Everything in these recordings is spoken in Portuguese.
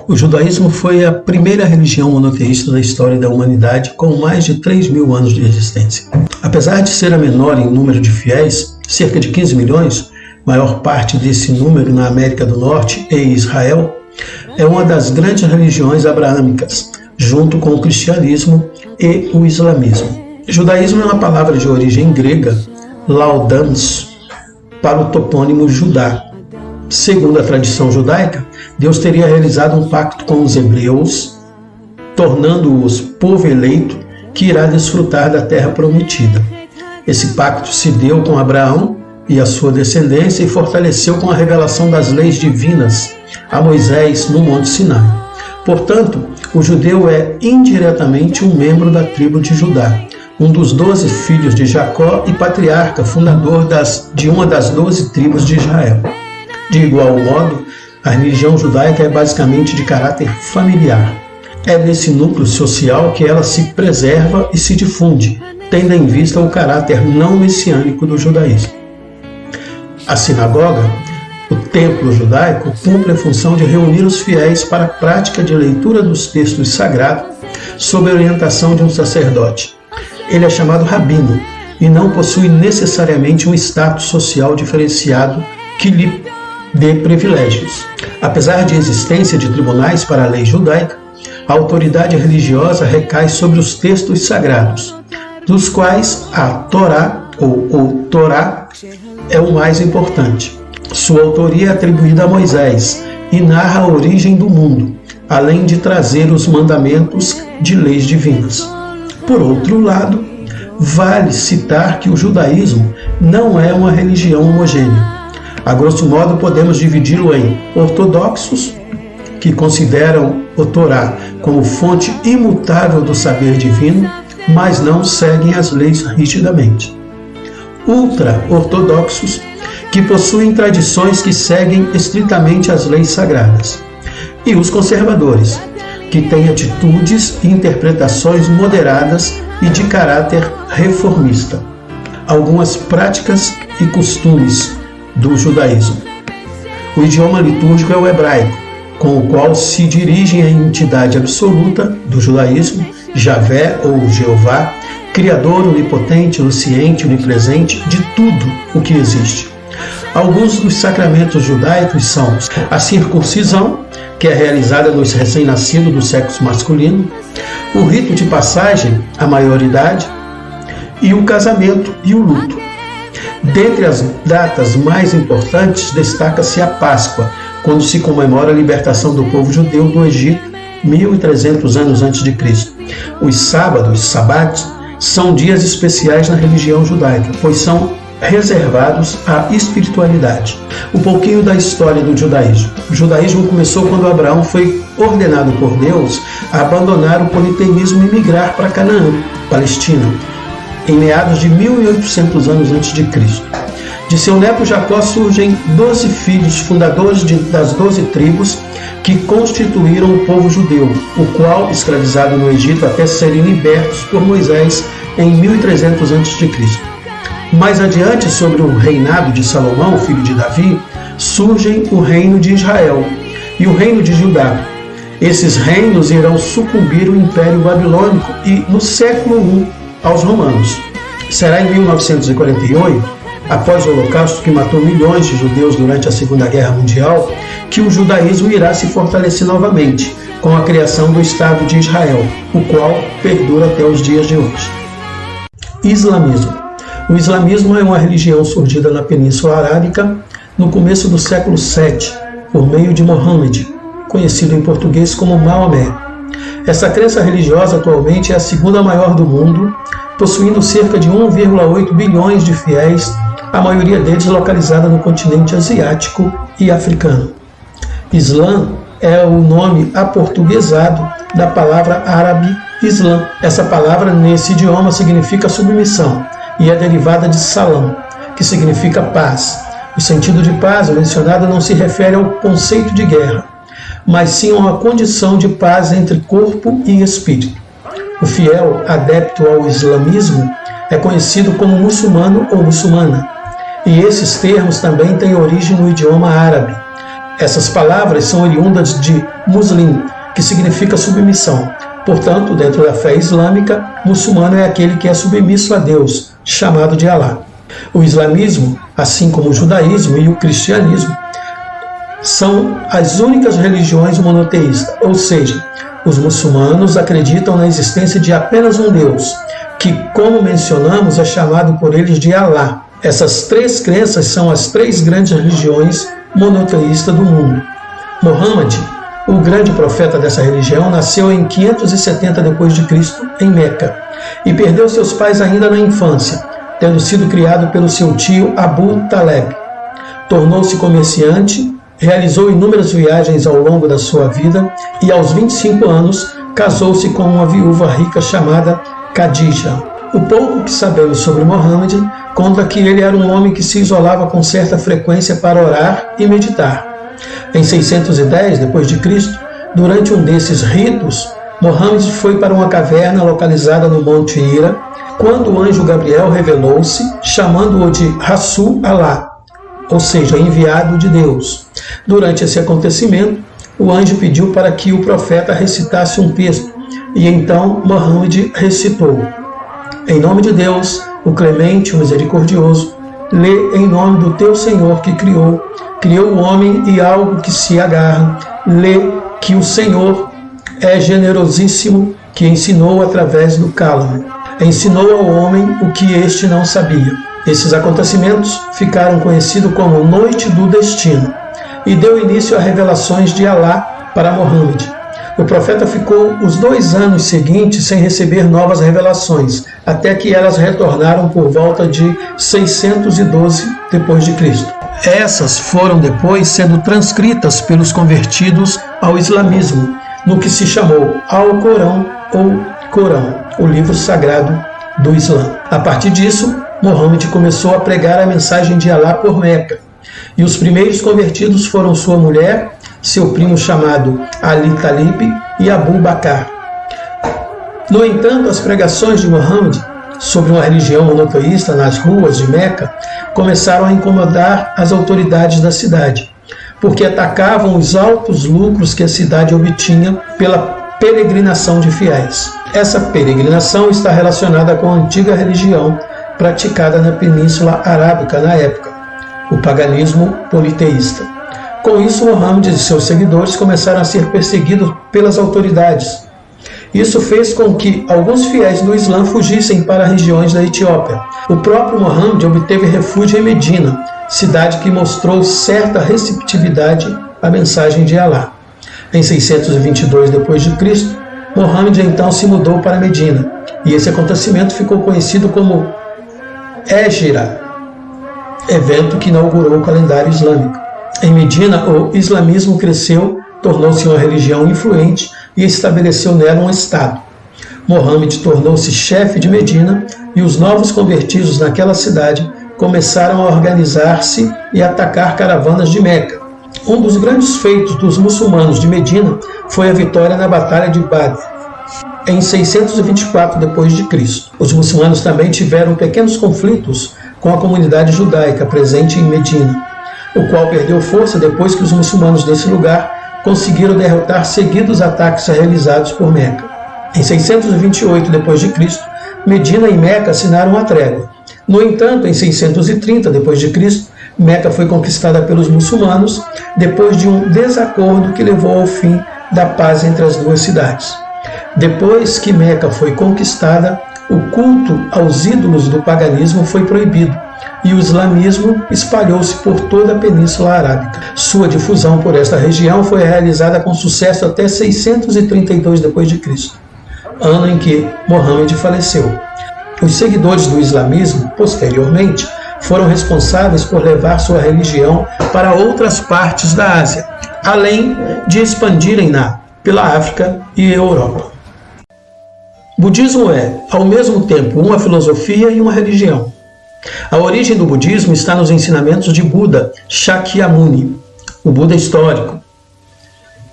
O judaísmo foi a primeira religião monoteísta da história da humanidade, com mais de 3.000 anos de existência. Apesar de ser a menor em número de fiéis, cerca de 15 milhões, maior parte desse número na América do Norte e Israel, é uma das grandes religiões abraâmicas, junto com o cristianismo e o islamismo. Judaísmo é uma palavra de origem grega, laudans, para o topônimo Judá. Segundo a tradição judaica, Deus teria realizado um pacto com os hebreus, tornando-os povo eleito que irá desfrutar da terra prometida. Esse pacto se deu com Abraão e a sua descendência e fortaleceu com a revelação das leis divinas a Moisés no Monte Sinai. Portanto, o judeu é indiretamente um membro da tribo de Judá, um dos 12 filhos de Jacó e patriarca, fundador de uma das 12 tribos de Israel. De igual modo, a religião judaica é basicamente de caráter familiar. É nesse núcleo social que ela se preserva e se difunde, tendo em vista o caráter não messiânico do judaísmo. A sinagoga, o templo judaico, cumpre a função de reunir os fiéis para a prática de leitura dos textos sagrados sob a orientação de um sacerdote. Ele é chamado rabino e não possui necessariamente um status social diferenciado que lhe dê privilégios. Apesar de existência de tribunais para a lei judaica, a autoridade religiosa recai sobre os textos sagrados, dos quais a Torá ou o Torá é o mais importante. Sua autoria é atribuída a Moisés e narra a origem do mundo, além de trazer os mandamentos de leis divinas. Por outro lado, vale citar que o judaísmo não é uma religião homogênea. A grosso modo, podemos dividi-lo em ortodoxos, que consideram o Torá como fonte imutável do saber divino, mas não seguem as leis rigidamente. Ultra-ortodoxos, que possuem tradições que seguem estritamente as leis sagradas. E os conservadores, que têm atitudes e interpretações moderadas e de caráter reformista. Algumas práticas e costumes do judaísmo. O idioma litúrgico é o hebraico, com o qual se dirigem a entidade absoluta do judaísmo, Javé ou Jeová, Criador, onipotente, onisciente, onipresente de tudo o que existe. Alguns dos sacramentos judaicos são a circuncisão, que é realizada nos recém-nascidos do sexo masculino, o rito de passagem, a maioridade, e o casamento e o luto. Dentre as datas mais importantes, destaca-se a Páscoa, quando se comemora a libertação do povo judeu do Egito, 1.300 anos antes de Cristo. Os sábados, sabates, são dias especiais na religião judaica, pois são reservados à espiritualidade. Um pouquinho da história do judaísmo. O judaísmo começou quando Abraão foi ordenado por Deus a abandonar o politeísmo e migrar para Canaã, Palestina, em meados de 1.800 anos antes de Cristo. De seu neto Jacó surgem 12 filhos, fundadores das 12 tribos, que constituíram o povo judeu, o qual, escravizado no Egito até serem libertos por Moisés em 1300 a.C. Mais adiante, sobre o reinado de Salomão, filho de Davi, surgem o reino de Israel e o reino de Judá. Esses reinos irão sucumbir ao Império Babilônico e, no século I, aos romanos. Será em 1948, após o Holocausto que matou milhões de judeus durante a Segunda Guerra Mundial, que o judaísmo irá se fortalecer novamente, com a criação do Estado de Israel, o qual perdura até os dias de hoje. Islamismo. O islamismo é uma religião surgida na Península Arábica no começo do século VII, por meio de Mohammed, conhecido em português como Maomé. Essa crença religiosa atualmente é a segunda maior do mundo, possuindo cerca de 1,8 bilhões de fiéis, a maioria deles localizada no continente asiático e africano. Islã é o nome aportuguesado da palavra árabe Islã. Essa palavra nesse idioma significa submissão e é derivada de salam, que significa paz. O sentido de paz mencionado não se refere ao conceito de guerra, mas sim a uma condição de paz entre corpo e espírito. O fiel adepto ao islamismo é conhecido como muçulmano ou muçulmana, e esses termos também têm origem no idioma árabe, Essas palavras são oriundas de muslim, que significa submissão. Portanto, dentro da fé islâmica, muçulmano é aquele que é submisso a Deus, chamado de Alá. O islamismo, assim como o judaísmo e o cristianismo, são as únicas religiões monoteístas, ou seja, os muçulmanos acreditam na existência de apenas um Deus, que, como mencionamos, é chamado por eles de Alá. Essas três crenças são as três grandes religiões monoteístas do mundo. Muhammad, o grande profeta dessa religião, nasceu em 570 d.C. em Meca e perdeu seus pais ainda na infância, tendo sido criado pelo seu tio Abu Taleb. Tornou-se comerciante, realizou inúmeras viagens ao longo da sua vida e, aos 25 anos, casou-se com uma viúva rica chamada Khadija. O pouco que sabemos sobre Muhammad conta que ele era um homem que se isolava com certa frequência para orar e meditar. Em 610 d.C., durante um desses ritos, Muhammad foi para uma caverna localizada no Monte Hira, quando o anjo Gabriel revelou-se, chamando-o de Rasul Alá, ou seja, enviado de Deus. Durante esse acontecimento, o anjo pediu para que o profeta recitasse um texto, e então Muhammad recitou: Em nome de Deus, o clemente, o misericordioso, lê em nome do teu Senhor que criou o homem e algo que se agarra, lê que o Senhor é generosíssimo, que ensinou através do cálamo. Ensinou ao homem o que este não sabia. Esses acontecimentos ficaram conhecidos como Noite do Destino e deu início a revelações de Alá para Muhammad. O profeta ficou os 2 anos seguintes sem receber novas revelações, até que elas retornaram por volta de 612 d.C. Essas foram depois sendo transcritas pelos convertidos ao islamismo, no que se chamou Alcorão ou Corão, o livro sagrado do Islã. A partir disso, Muhammad começou a pregar a mensagem de Alá por Meca, e os primeiros convertidos foram sua mulher, seu primo chamado Ali Talib e Abu Bakr. No entanto, as pregações de Muhammad sobre uma religião monoteísta nas ruas de Meca começaram a incomodar as autoridades da cidade, porque atacavam os altos lucros que a cidade obtinha pela peregrinação de fiéis. Essa peregrinação está relacionada com a antiga religião praticada na Península Arábica na época, o paganismo politeísta. Com isso, Muhammad e seus seguidores começaram a ser perseguidos pelas autoridades. Isso fez com que alguns fiéis do Islã fugissem para regiões da Etiópia. O próprio Muhammad obteve refúgio em Medina, cidade que mostrou certa receptividade à mensagem de Alá. Em 622 d.C., Muhammad então se mudou para Medina, e esse acontecimento ficou conhecido como Hégira, evento que inaugurou o calendário islâmico. Em Medina, o islamismo cresceu, tornou-se uma religião influente e estabeleceu nela um estado. Muhammad tornou-se chefe de Medina e os novos convertidos naquela cidade começaram a organizar-se e atacar caravanas de Meca. Um dos grandes feitos dos muçulmanos de Medina foi a vitória na Batalha de Badr, em 624 d.C. Os muçulmanos também tiveram pequenos conflitos com a comunidade judaica presente em Medina, o qual perdeu força depois que os muçulmanos desse lugar conseguiram derrotar seguidos ataques realizados por Meca. Em 628 d.C., Medina e Meca assinaram uma trégua. No entanto, em 630 d.C., Meca foi conquistada pelos muçulmanos depois de um desacordo que levou ao fim da paz entre as duas cidades. Depois que Meca foi conquistada, o culto aos ídolos do paganismo foi proibido e o islamismo espalhou-se por toda a Península Arábica. Sua difusão por esta região foi realizada com sucesso até 632 d.C., ano em que Muhammad faleceu. Os seguidores do islamismo, posteriormente, foram responsáveis por levar sua religião para outras partes da Ásia, além de expandirem-na pela África e Europa. Budismo é, ao mesmo tempo, uma filosofia e uma religião. A origem do budismo está nos ensinamentos de Buda Shakyamuni, o Buda histórico,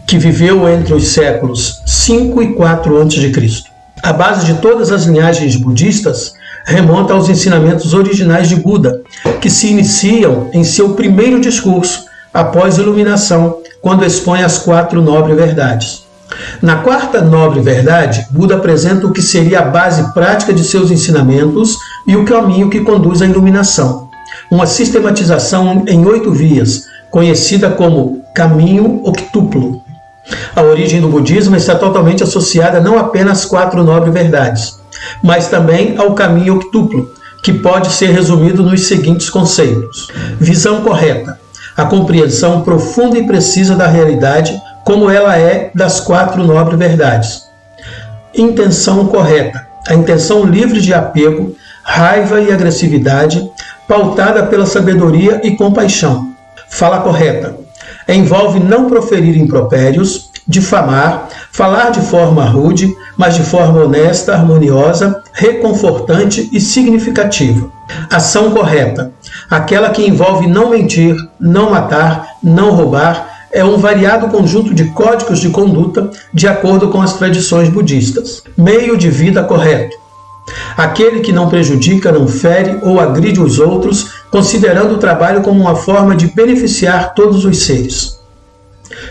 que viveu entre os séculos 5 e 4 a.C. A base de todas as linhagens budistas remonta aos ensinamentos originais de Buda, que se iniciam em seu primeiro discurso, após a iluminação, quando expõe as 4 nobres verdades. Na quarta nobre verdade, Buda apresenta o que seria a base prática de seus ensinamentos e o caminho que conduz à iluminação. Uma sistematização em 8 vias, conhecida como caminho octuplo. A origem do budismo está totalmente associada não apenas às 4 nobres verdades, mas também ao caminho octuplo, que pode ser resumido nos seguintes conceitos: visão correta, a compreensão profunda e precisa da realidade como ela é das 4 nobres verdades. Intenção correta, a intenção livre de apego, raiva e agressividade, pautada pela sabedoria e compaixão. Fala correta, envolve não proferir impropérios, difamar, falar de forma rude, mas de forma honesta, harmoniosa, reconfortante e significativa. Ação correta, aquela que envolve não mentir, não matar, não roubar, é um variado conjunto de códigos de conduta de acordo com as tradições budistas. Meio de vida correto, aquele que não prejudica, não fere ou agride os outros, considerando o trabalho como uma forma de beneficiar todos os seres.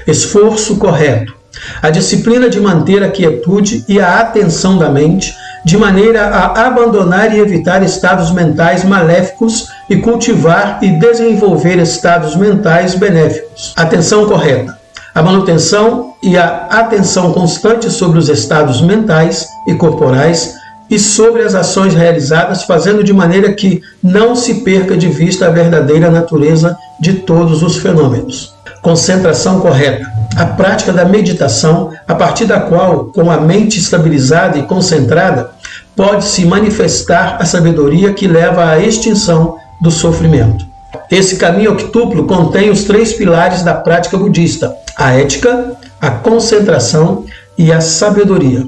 Esforço correto, a disciplina de manter a quietude e a atenção da mente, de maneira a abandonar e evitar estados mentais maléficos e cultivar e desenvolver estados mentais benéficos. Atenção correta, a manutenção e a atenção constante sobre os estados mentais e corporais e sobre as ações realizadas, fazendo de maneira que não se perca de vista a verdadeira natureza de todos os fenômenos. Concentração correta, a prática da meditação, a partir da qual, com a mente estabilizada e concentrada, pode-se manifestar a sabedoria que leva à extinção do sofrimento. Esse caminho octuplo contém os 3 pilares da prática budista: a ética, a concentração e a sabedoria.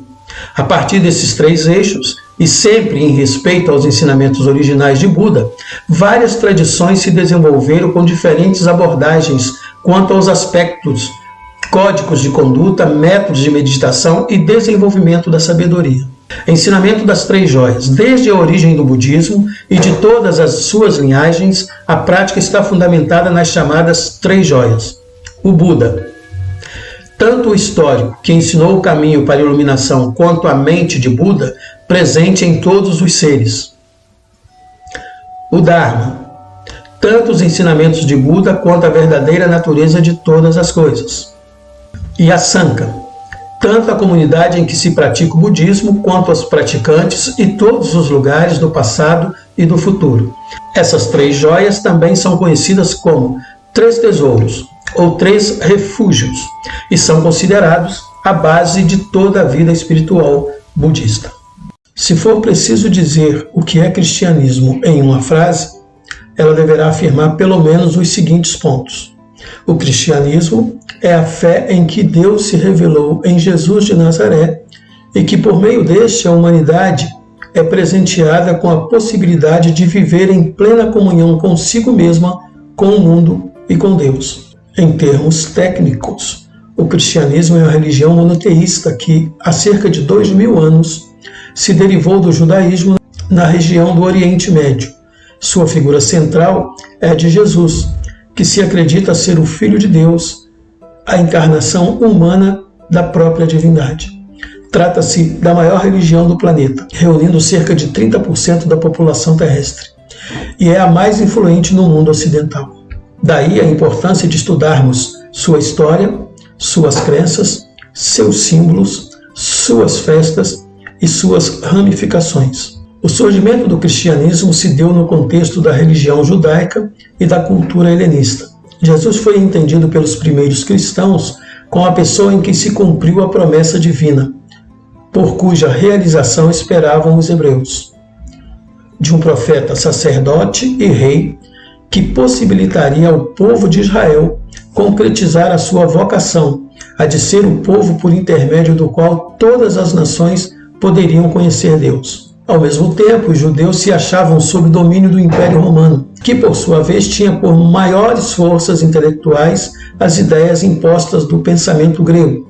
A partir desses 3 eixos, e sempre em respeito aos ensinamentos originais de Buda, várias tradições se desenvolveram com diferentes abordagens quanto aos aspectos, códigos de conduta, métodos de meditação e desenvolvimento da sabedoria. Ensinamento das 3 joias. Desde a origem do budismo e de todas as suas linhagens, a prática está fundamentada nas chamadas 3 joias. O Buda, tanto o histórico, que ensinou o caminho para a iluminação, quanto a mente de Buda, presente em todos os seres. O Dharma, tanto os ensinamentos de Buda quanto a verdadeira natureza de todas as coisas. E a Sangha, tanto a comunidade em que se pratica o budismo, quanto os praticantes e todos os lugares do passado e do futuro. Essas 3 joias também são conhecidas como 3 tesouros, ou 3 refúgios, e são considerados a base de toda a vida espiritual budista. Se for preciso dizer o que é cristianismo em uma frase, ela deverá afirmar pelo menos os seguintes pontos. O cristianismo é a fé em que Deus se revelou em Jesus de Nazaré e que por meio deste a humanidade é presenteada com a possibilidade de viver em plena comunhão consigo mesma, com o mundo e com Deus. Em termos técnicos, o cristianismo é uma religião monoteísta que, há cerca de 2000 anos, se derivou do judaísmo na região do Oriente Médio. Sua figura central é a de Jesus, que se acredita ser o Filho de Deus, a encarnação humana da própria divindade. Trata-se da maior religião do planeta, reunindo cerca de 30% da população terrestre, e é a mais influente no mundo ocidental. Daí a importância de estudarmos sua história, suas crenças, seus símbolos, suas festas e suas ramificações. O surgimento do cristianismo se deu no contexto da religião judaica e da cultura helenista. Jesus foi entendido pelos primeiros cristãos como a pessoa em que se cumpriu a promessa divina, por cuja realização esperavam os hebreus, de um profeta, sacerdote e rei que possibilitaria ao povo de Israel concretizar a sua vocação, a de ser o povo por intermédio do qual todas as nações poderiam conhecer Deus. Ao mesmo tempo, os judeus se achavam sob domínio do Império Romano, que por sua vez tinha por maiores forças intelectuais as ideias impostas do pensamento grego.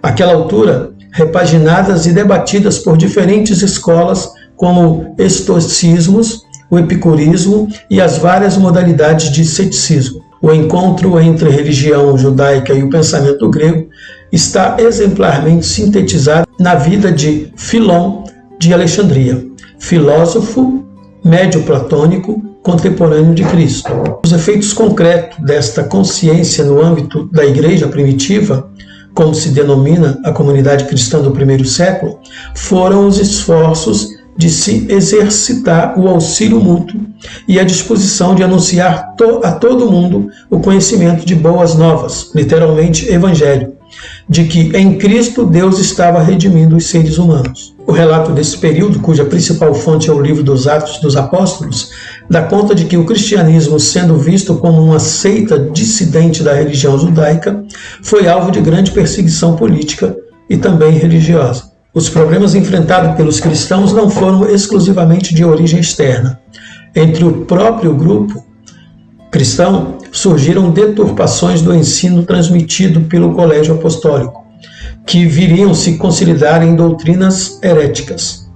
Àquela altura, repaginadas e debatidas por diferentes escolas como estoicismos, o epicurismo e as várias modalidades de ceticismo. O encontro entre religião judaica e o pensamento grego está exemplarmente sintetizado na vida de Filon de Alexandria, filósofo médio-platônico contemporâneo de Cristo. Os efeitos concretos desta consciência no âmbito da igreja primitiva, como se denomina a comunidade cristã do primeiro século, foram os esforços de se exercitar o auxílio mútuo e a disposição de anunciar a todo mundo o conhecimento de boas novas, literalmente evangelho, de que em Cristo Deus estava redimindo os seres humanos. O relato desse período, cuja principal fonte é o livro dos Atos dos Apóstolos, dá conta de que o cristianismo, sendo visto como uma seita dissidente da religião judaica, foi alvo de grande perseguição política e também religiosa. Os problemas enfrentados pelos cristãos não foram exclusivamente de origem externa. Entre o próprio grupo cristão surgiram deturpações do ensino transmitido pelo colégio apostólico, que viriam se consolidar em doutrinas heréticas.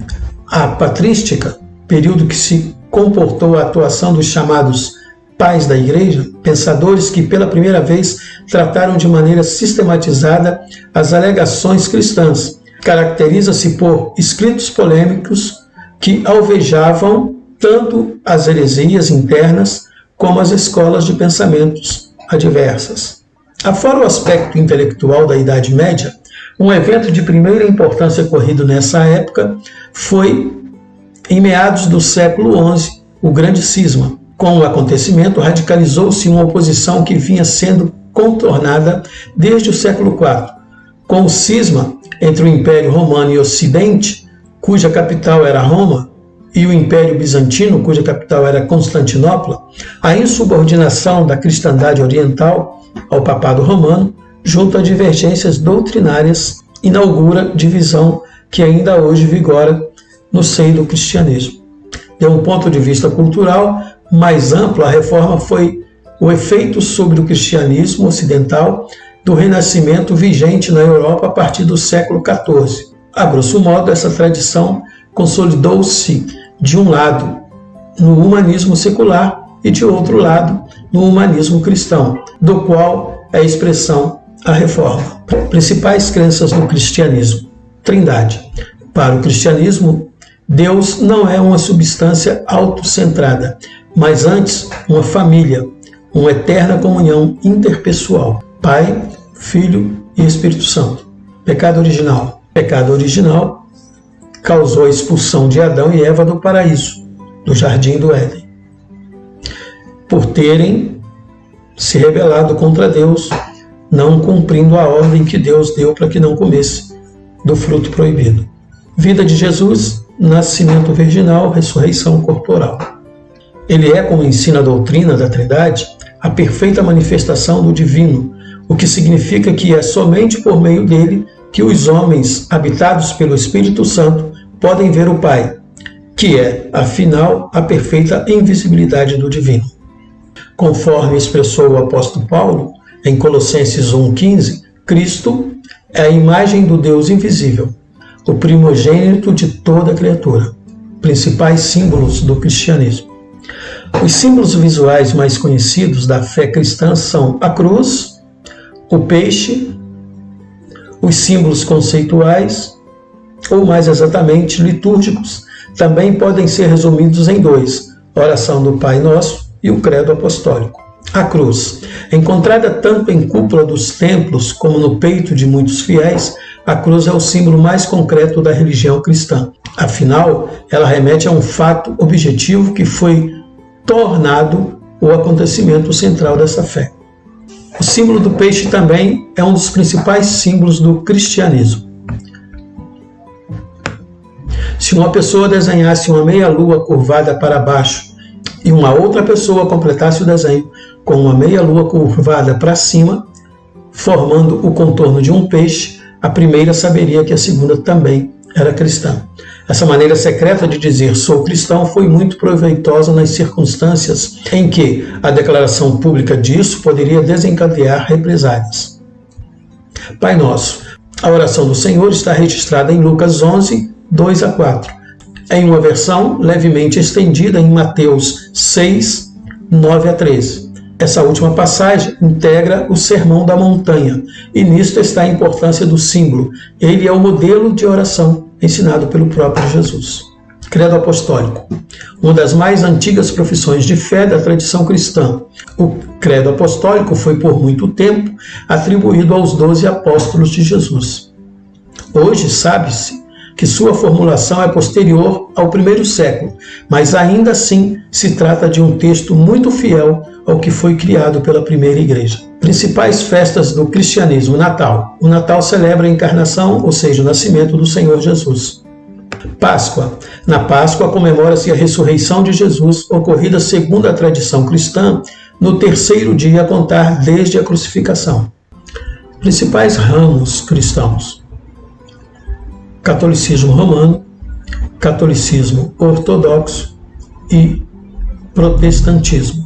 A patrística, período que se comportou a atuação dos chamados pais da igreja, pensadores que pela primeira vez trataram de maneira sistematizada as alegações cristãs, caracteriza-se por escritos polêmicos que alvejavam tanto as heresias internas como as escolas de pensamentos adversas. Afora o aspecto intelectual da Idade Média, um evento de primeira importância ocorrido nessa época foi, em meados do século XI, o Grande Cisma. Com o acontecimento, radicalizou-se uma oposição que vinha sendo contornada desde o século IV. Com o cisma entre o Império Romano e o Ocidente, cuja capital era Roma, e o Império Bizantino, cuja capital era Constantinopla, a insubordinação da cristandade oriental ao papado romano, junto a divergências doutrinárias, inaugura divisão que ainda hoje vigora no seio do cristianismo. De um ponto de vista cultural mais amplo, a reforma foi o efeito sobre o cristianismo ocidental do Renascimento vigente na Europa a partir do século XIV. A grosso modo, essa tradição consolidou-se de um lado no humanismo secular e de outro lado no humanismo cristão, do qual é a expressão a reforma. Principais crenças do cristianismo. Trindade. Para o cristianismo, Deus não é uma substância autocentrada, mas antes uma família, uma eterna comunhão interpessoal. Pai, Filho e Espírito Santo. Pecado original. Pecado original causou a expulsão de Adão e Eva do paraíso, do jardim do Éden, por terem se rebelado contra Deus, não cumprindo a ordem que Deus deu para que não comesse do fruto proibido. Vida de Jesus, nascimento virginal, ressurreição corporal. Ele é, como ensina a doutrina da Trindade, a perfeita manifestação do divino, o que significa que é somente por meio dele que os homens, habitados pelo Espírito Santo, podem ver o Pai, que é, afinal, a perfeita invisibilidade do divino. Conforme expressou o apóstolo Paulo, em Colossenses 1,15, Cristo é a imagem do Deus invisível, o primogênito de toda a criatura. Principais símbolos do cristianismo. Os símbolos visuais mais conhecidos da fé cristã são a cruz, o peixe, os símbolos conceituais, ou mais exatamente litúrgicos, também podem ser resumidos em dois: oração do Pai Nosso e o credo apostólico. A cruz, encontrada tanto em cúpula dos templos como no peito de muitos fiéis, a cruz é o símbolo mais concreto da religião cristã. Afinal, ela remete a um fato objetivo que foi tornado o acontecimento central dessa fé. O símbolo do peixe também é um dos principais símbolos do cristianismo. Se uma pessoa desenhasse uma meia-lua curvada para baixo e uma outra pessoa completasse o desenho com uma meia-lua curvada para cima, formando o contorno de um peixe, a primeira saberia que a segunda também era cristã. Essa maneira secreta de dizer sou cristão foi muito proveitosa nas circunstâncias em que a declaração pública disso poderia desencadear represálias. Pai Nosso. A oração do Senhor está registrada em Lucas 11, 2 a 4, em uma versão levemente estendida em Mateus 6, 9 a 13. Essa última passagem integra o Sermão da Montanha, e nisto está a importância do símbolo. Ele é o modelo de oração ensinado pelo próprio Jesus. Credo Apostólico, uma das mais antigas profissões de fé da tradição cristã. O Credo Apostólico foi por muito tempo atribuído aos 12 apóstolos de Jesus. Hoje sabe-se que sua formulação é posterior ao primeiro século, mas ainda assim se trata de um texto muito fiel ao que foi criado pela primeira igreja. Principais festas do cristianismo: Natal. O Natal celebra a encarnação, ou seja, o nascimento do Senhor Jesus. Páscoa. Na Páscoa comemora-se a ressurreição de Jesus, ocorrida segundo a tradição cristã, no terceiro dia a contar desde a crucificação. Principais ramos cristãos: catolicismo romano, catolicismo ortodoxo e protestantismo.